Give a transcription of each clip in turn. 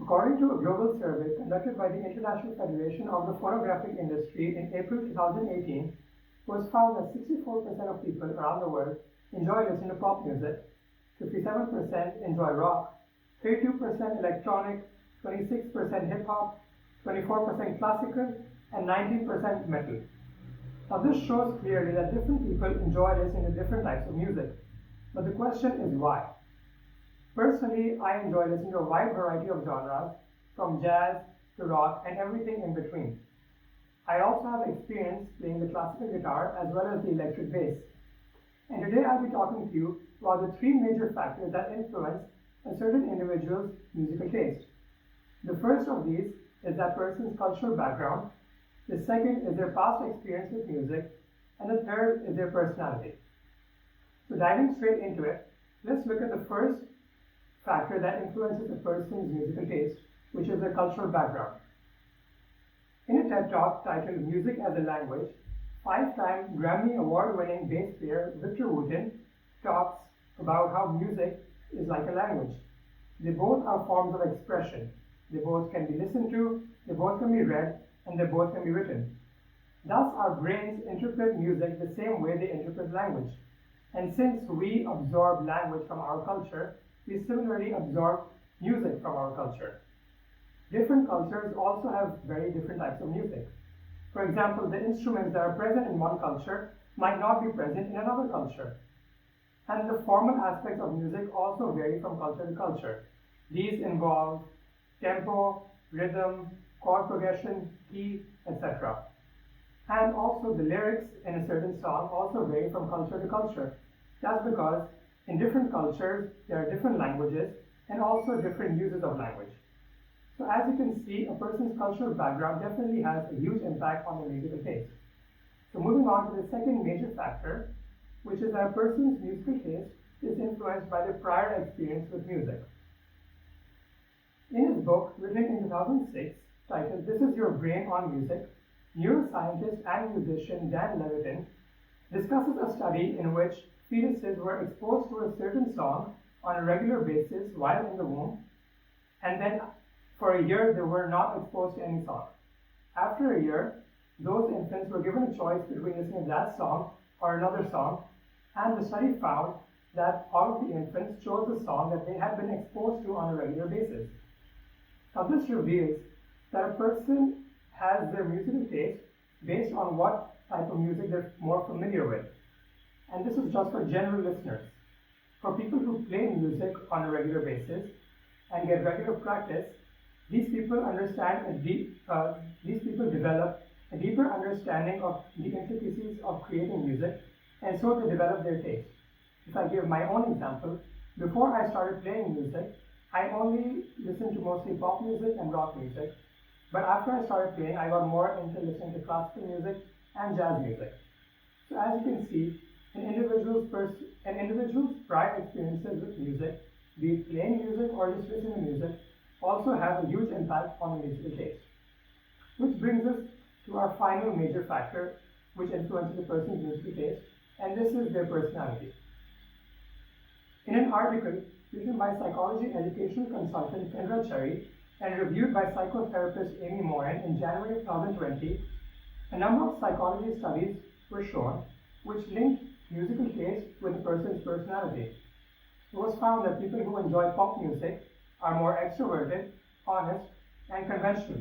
According to a global survey conducted by the International Federation of the Phonographic Industry in April 2018, it was found that 64% of people around the world enjoy listening to pop music, 57% enjoy rock, 32% electronic, 26% hip-hop, 24% classical, and 19% metal. Now this shows clearly that different people enjoy listening to different types of music. But the question is why? Personally, I enjoy listening to a wide variety of genres, from jazz to rock and everything in between. I also have experience playing the classical guitar as well as the electric bass. And today I'll be talking to you about the three major factors that influence a certain individual's musical taste. The first of these is that person's cultural background, the second is their past experience with music, and the third is their personality. So diving straight into it, let's look at the first factor that influences a person's musical taste, which is their cultural background. In a TED Talk titled Music as a Language, 5-time Grammy Award-winning bass player Victor Wooten talks about how music is like a language. They both are forms of expression. They both can be listened to, they both can be read, and they both can be written. Thus, our brains interpret music the same way they interpret language. And since we absorb language from our culture, we similarly absorb music from our culture. Different cultures also have very different types of music. For example, the instruments that are present in one culture might not be present in another culture. And the formal aspects of music also vary from culture to culture. These involve tempo, rhythm, chord progression, key, etc. And also the lyrics in a certain song also vary from culture to culture. That's because in different cultures there are different languages and also different uses of language. So as you can see, a person's cultural background definitely has a huge impact on their musical taste. So moving on to the second major factor, which is that a person's musical taste is influenced by their prior experience with music. In his book, written in 2006, titled This Is Your Brain on Music, neuroscientist and musician Dan Levitin discusses a study in which fetuses were exposed to a certain song on a regular basis while in the womb, and then for a year they were not exposed to any song. After a year, those infants were given a choice between listening to that song or another song, and the study found that all of the infants chose the song that they had been exposed to on a regular basis. Now this reveals that a person has their musical taste based on what type of music they're more familiar with. And this is just for general listeners. For people who play music on a regular basis and get regular practice, these people develop a deeper understanding of the intricacies of creating music, and so they develop their taste. If I give my own example, before I started playing music, I only listened to mostly pop music and rock music. But after I started playing, I got more into listening to classical music and jazz music. So as you can see, an individual's prior experiences with music, be it playing music or just listening to music, also have a huge impact on the musical taste. Which brings us to our final major factor which influences a person's musical taste, and this is their personality. In an article written by psychology educational consultant Kendra Cherry and reviewed by psychotherapist Amy Morin in January 2020, a number of psychology studies were shown which linked musical taste with a person's personality. It was found that people who enjoy pop music are more extroverted, honest, and conventional.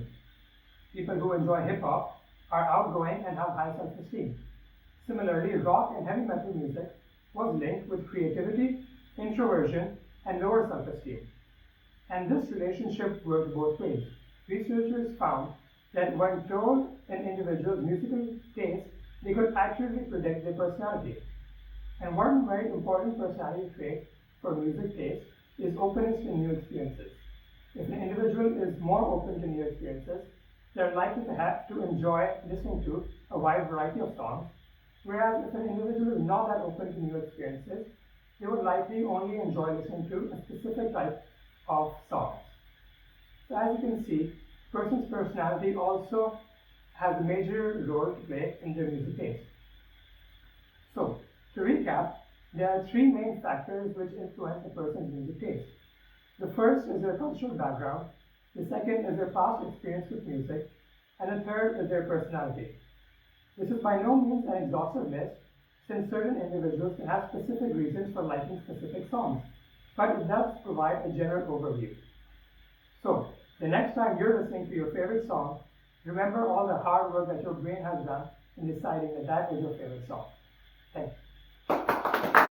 People who enjoy hip-hop are outgoing and have high self-esteem. Similarly, rock and heavy metal music was linked with creativity, introversion, and lower self-esteem. And this relationship worked both ways. Researchers found that when told an individual's musical taste, they could accurately predict their personality. And one very important personality trait for music taste is openness to new experiences. If an individual is more open to new experiences, they're likely to enjoy listening to a wide variety of songs, whereas if an individual is not that open to new experiences, they would likely only enjoy listening to a specific type of songs. So as you can see, a person's personality also has a major role to play in their music taste. So, to recap, there are three main factors which influence a person's music taste. The first is their cultural background, The second is their past experience with music. And the third is their personality. This is by no means an exhaustive list, since certain individuals can have specific reasons for liking specific songs, but it does provide a general overview. So, the next time you're listening to your favorite song, remember all the hard work that your brain has done in deciding that that is your favorite song. Thank you.